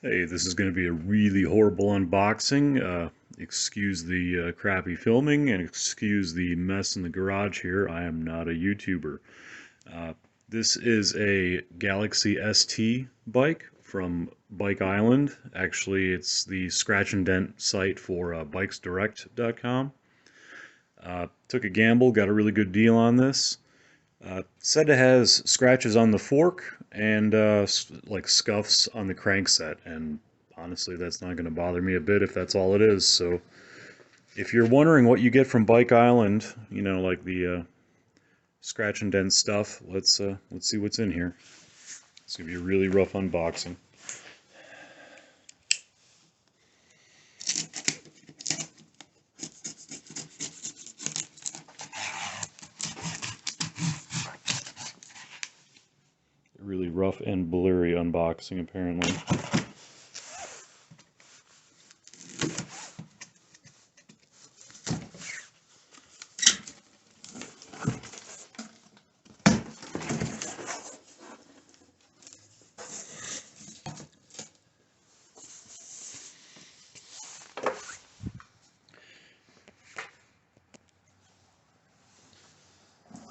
Hey, this is going to be a really horrible unboxing. Excuse the crappy filming and excuse the mess in the garage here. I am not a YouTuber. Uh, this is a Galaxy ST bike from Bike Island. Actually, it's the scratch and dent site for bikesdirect.com. Took a gamble, got a really good deal on this. Said it has scratches on the fork and like scuffs on the crankset, and honestly, that's not going to bother me a bit if that's all it is. So, if you're wondering what you get from Bike Island, you know, like the scratch and dent stuff, let's see what's in here. It's gonna be a really rough unboxing. A really rough and blurry unboxing, apparently.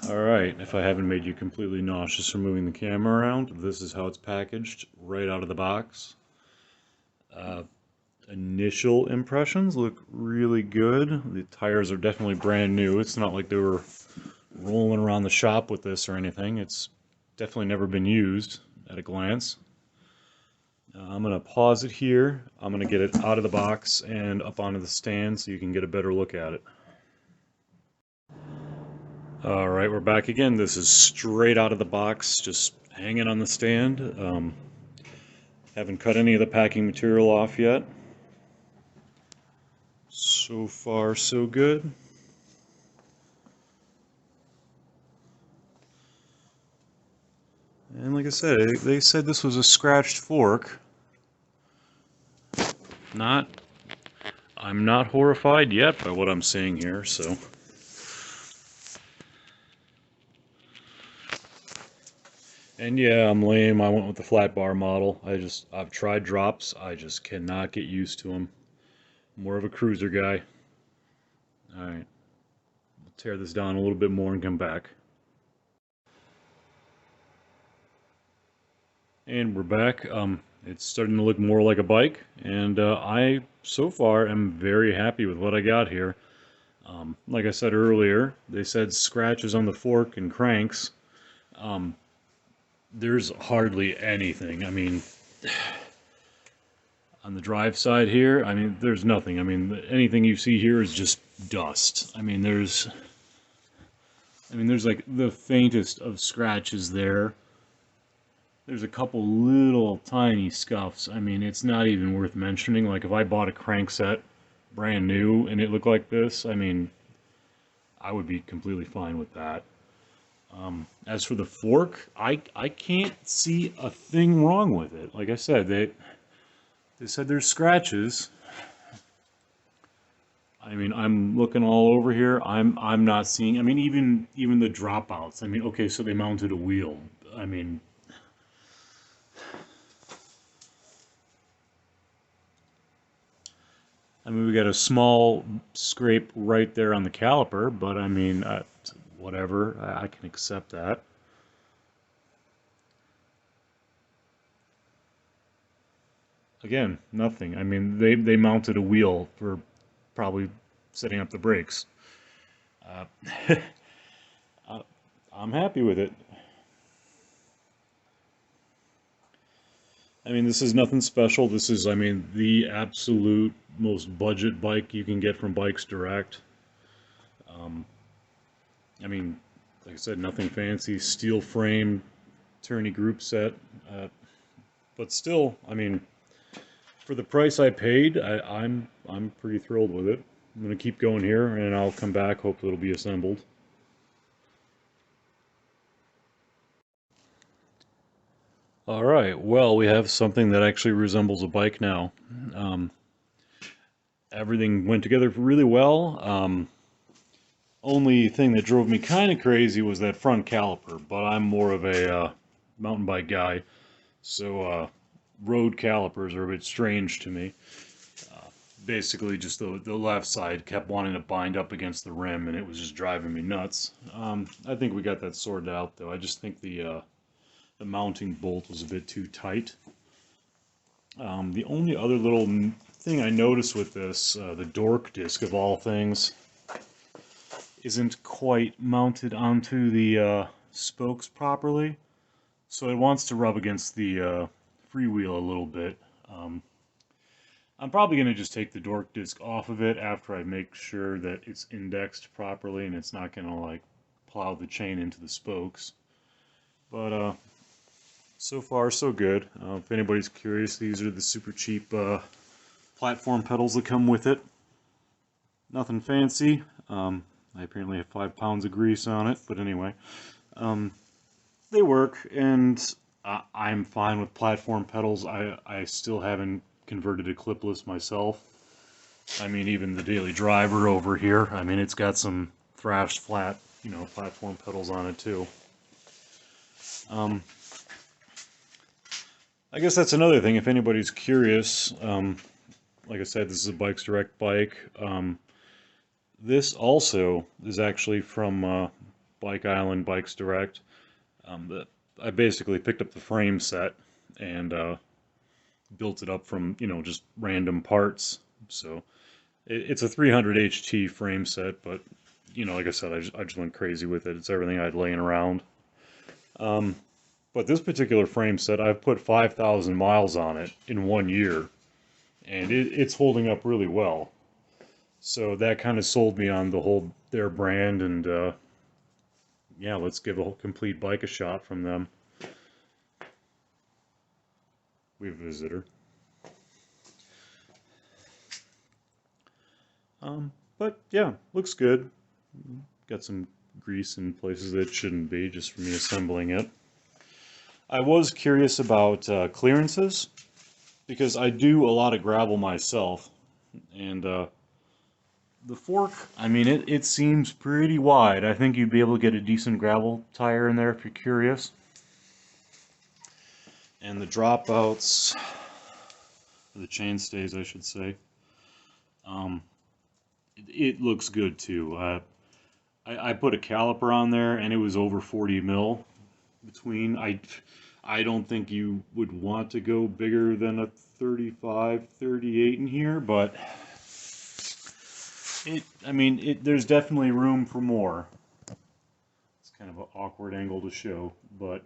Alright, if I haven't made you completely nauseous from moving the camera around, this is how it's packaged right out of the box. Initial impressions look really good. The tires are definitely brand new. It's not like they were rolling around the shop with this or anything. It's definitely never been used at a glance. I'm going to pause it here. I'm going to get it out of the box and up onto the stand so you can get a better look at it. Alright, we're back again. This is straight out of the box, just hanging on the stand. Haven't cut any of the packing material off yet. So far, so good. And like I said, they said this was a scratched fork. I'm not horrified yet by what I'm seeing here, so. And yeah, I'm lame. I went with the flat bar model. I've tried drops. I just cannot get used to them. More of a cruiser guy. Alright. We'll tear this down a little bit more and come back. And we're back. It's starting to look more like a bike, and I, so far, am very happy with what I got here. Like I said earlier, they said scratches on the fork and cranks. There's hardly anything. I mean, on the drive side here, I mean, there's nothing. I mean, anything you see here is just dust. I mean, there's like the faintest of scratches there. There's a couple little tiny scuffs. I mean, it's not even worth mentioning. Like, if I bought a crankset brand new and it looked like this, I mean, I would be completely fine with that. As for the fork, I can't see a thing wrong with it. Like I said, they said there's scratches. I mean, I'm looking all over here. I'm not seeing. I mean, even the dropouts. I mean, okay, so they mounted a wheel. I mean, we got a small scrape right there on the caliper, but I mean, whatever. I can accept that. Again, nothing. I mean, they mounted a wheel for probably setting up the brakes. Uh, I'm happy with it. I mean, this is nothing special. This is, I mean, the absolute most budget bike you can get from Bikes Direct. I mean, like I said, nothing fancy. Steel frame, tourney group set. But still, I mean, for the price I paid, I'm pretty thrilled with it. I'm gonna keep going here, and I'll come back. Hopefully, it'll be assembled. All right. Well, we have something that actually resembles a bike now. Um, Everything went together really well. Only thing that drove me kind of crazy was that front caliper, but I'm more of a mountain bike guy, so road calipers are a bit strange to me. Basically, just the left side kept wanting to bind up against the rim, and it was just driving me nuts. I think we got that sorted out, though. I just think the mounting bolt was a bit too tight. The only other little thing I noticed with this, the dork disc of all things, isn't quite mounted onto the spokes properly, so it wants to rub against the freewheel a little bit. I'm probably going to just take the dork disc off of it after I make sure that it's indexed properly and it's not going to like plow the chain into the spokes. But so far so good. If anybody's curious, these are the super cheap platform pedals that come with it. Nothing fancy. I apparently have 5 pounds of grease on it, but anyway. They work, and I'm fine with platform pedals. I still haven't converted to clipless myself. I mean, even the Daily Driver over here, I mean, it's got some thrashed flat, you know, platform pedals on it too. I guess that's another thing, if anybody's curious. Like I said, this is a Bikes Direct bike. This also is actually from Bike Island Bikes Direct. I basically picked up the frame set and built it up from, you know, just random parts. So it's a 300 HT frame set, but, you know, like I said, I just went crazy with it. It's everything I had laying around. But this particular frame set, I've put 5,000 miles on it in 1 year, and it's holding up really well. So that kind of sold me on the whole their brand, and yeah, let's give a complete bike a shot from them. We have a visitor. But yeah, looks good. Got some grease in places that it shouldn't be, just from me assembling it. I was curious about clearances, because I do a lot of gravel myself, and the fork, I mean, it seems pretty wide. I think you'd be able to get a decent gravel tire in there if you're curious. And the dropouts, the chainstays, I should say, it looks good too. I put a caliper on there, and it was over 40 mil between. I don't think you would want to go bigger than a 35, 38 in here, but I mean, there's definitely room for more. It's kind of an awkward angle to show, but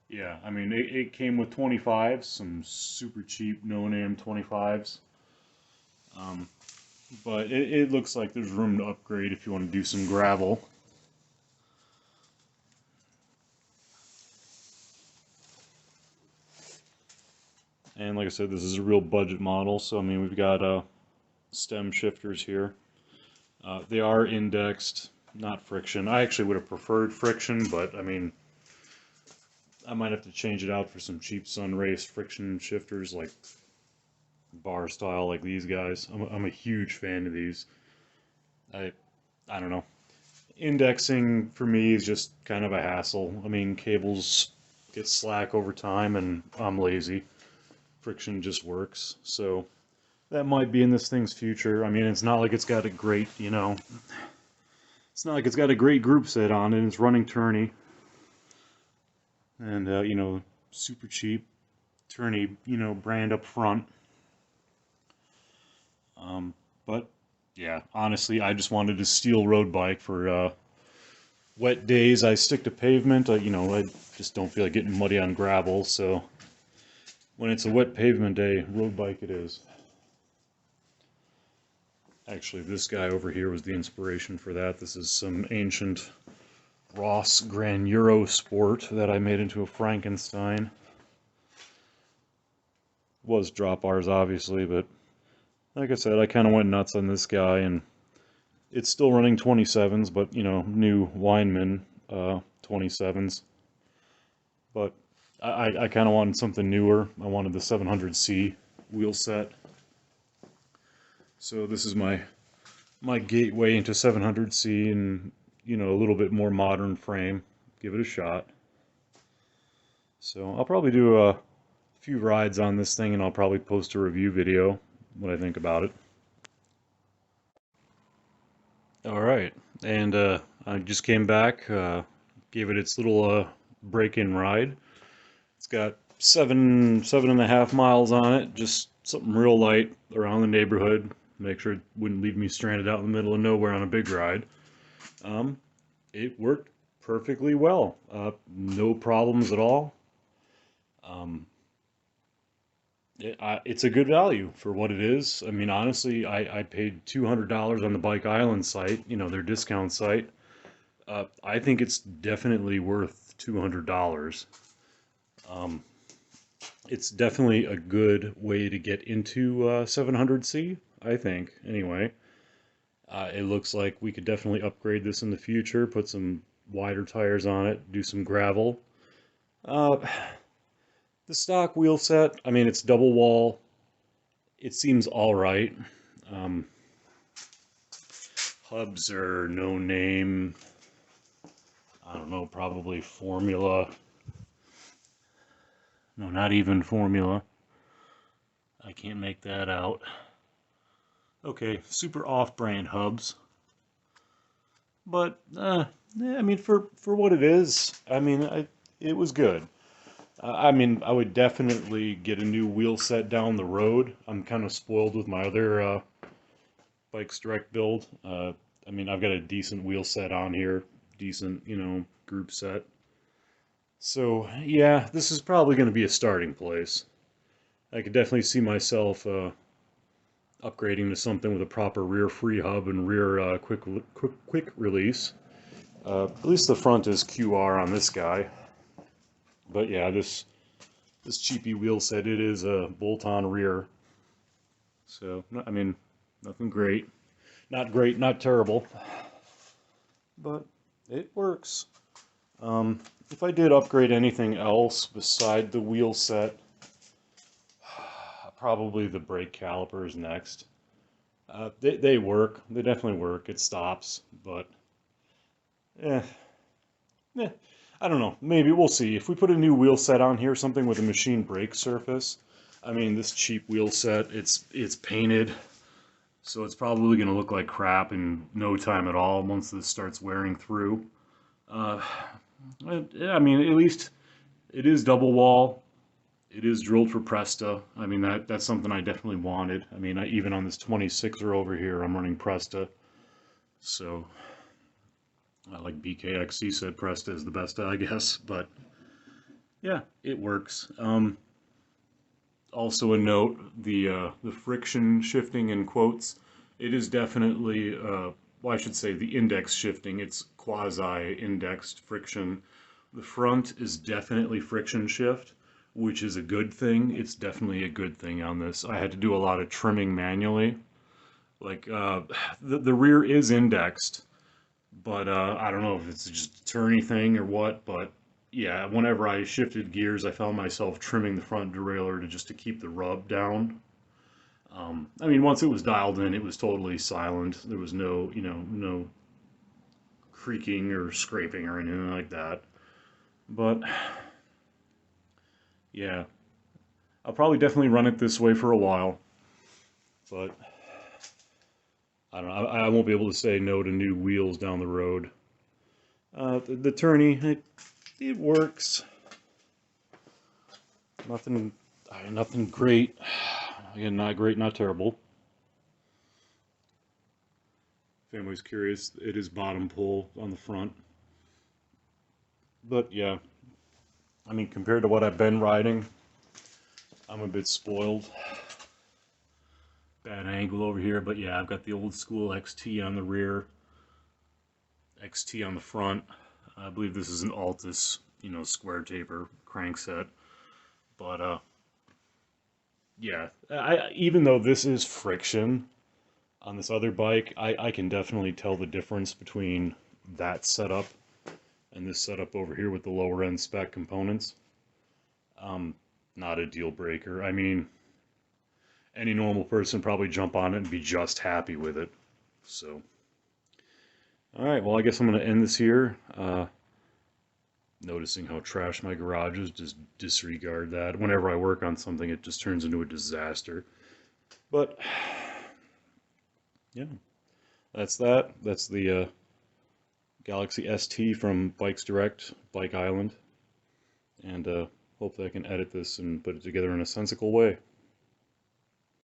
yeah, I mean, it came with 25s, some super cheap no-name 25s. But it looks like there's room to upgrade if you want to do some gravel. And like I said, this is a real budget model, so I mean, we've got stem shifters here. They are indexed, not friction. I actually would have preferred friction, but I mean, I might have to change it out for some cheap Sunrace friction shifters, like bar style, like these guys. I'm a huge fan of these. I don't know. Indexing for me is just kind of a hassle. I mean, cables get slack over time, and I'm lazy. Friction just works, so that might be in this thing's future. I mean, it's not like it's got a great, you know, it's not like it's got a great group set on it. It's running tourney, and you know, super cheap tourney, you know, brand up front. But yeah, honestly, I just wanted a steel road bike for wet days. I stick to pavement. You know, I just don't feel like getting muddy on gravel, so when it's a wet pavement day, road bike it is. Actually, this guy over here was the inspiration for that. This is some ancient Ross Gran Euro Sport that I made into a Frankenstein. Was drop bars, obviously, but like I said, I kind of went nuts on this guy, and it's still running 27s, but, you know, new Weinmann 27s. But I kind of wanted something newer. I wanted the 700C wheel set. So this is my gateway into 700C and, you know, a little bit more modern frame. Give it a shot. So I'll probably do a few rides on this thing, and I'll probably post a review video, what I think about it. All right, and I just came back, gave it its little break-in ride. It's got seven and a half miles on it, just something real light around the neighborhood. Make sure it wouldn't leave me stranded out in the middle of nowhere on a big ride. Um, it worked perfectly well. No problems at all. Um, it's a good value for what it is. I mean, honestly, I paid $200 on the Bike Island site, you know, their discount site. I think it's definitely worth $200. Um, it's definitely a good way to get into 700C, I think, anyway. It looks like we could definitely upgrade this in the future, put some wider tires on it, do some gravel. Uh, the stock wheel set, I mean, it's double wall. It seems all right. Um, hubs are no name. I don't know, probably Formula. No, not even Formula. I can't make that out. Okay, super off-brand hubs. But, I mean, for what it is, I mean, it was good. I mean, I would definitely get a new wheel set down the road. I'm kind of spoiled with my other Bikes Direct build. I mean, I've got a decent wheel set on here, decent, you know, group set. So, yeah, this is probably going to be a starting place. I could definitely see myself upgrading to something with a proper rear free hub and rear quick release. At least the front is QR on this guy. But yeah, this cheapy wheel set, it is a bolt-on rear. So, I mean, nothing great. Not great, not terrible. But it works. If I did upgrade anything else beside the wheel set, probably the brake calipers next. They work. They definitely work. It stops, but eh, eh, I don't know. Maybe we'll see. If we put a new wheel set on here, something with a machine brake surface. I mean, this cheap wheel set, it's painted, so it's probably going to look like crap in no time at all once this starts wearing through. Uh, I mean, at least it is double wall. It is drilled for Presta. I mean, that's something I definitely wanted. I mean, even on this 26er over here, I'm running Presta. So, like BKXC said, Presta is the best, I guess. But, yeah, it works. Also a note, the friction shifting in quotes, it is definitely, well, I should say the index shifting. It's quasi-indexed friction. The front is definitely friction shift, which is a good thing. It's definitely a good thing on this. I had to do a lot of trimming manually. Like, the rear is indexed, but I don't know if it's just a turny thing or what, but yeah, whenever I shifted gears, I found myself trimming the front derailleur to keep the rub down. I mean, once it was dialed in, it was totally silent. There was no, you know, no creaking or scraping or anything like that. But yeah, I'll probably definitely run it this way for a while, but I don't know. I won't be able to say no to new wheels down the road. The tourney, it works. Nothing great. Again, not great, not terrible. If anybody's curious, it is bottom pull on the front. But yeah, I mean, compared to what I've been riding, I'm a bit spoiled. Bad angle over here, but yeah, I've got the old school XT on the rear, XT on the front. I believe this is an Altus, you know, square taper crankset. But yeah, even though this is friction on this other bike, I can definitely tell the difference between that setup and this setup over here with the lower end spec components. Not a deal breaker. I mean, any normal person probably jump on it and be just happy with it. So, all right, well, I guess I'm going to end this here. noticing how trash my garage is. Just disregard that. Whenever I work on something, it just turns into a disaster. But yeah, that's that. That's the Galaxy ST from Bikes Direct, Bike Island. And hopefully I can edit this and put it together in a sensible way.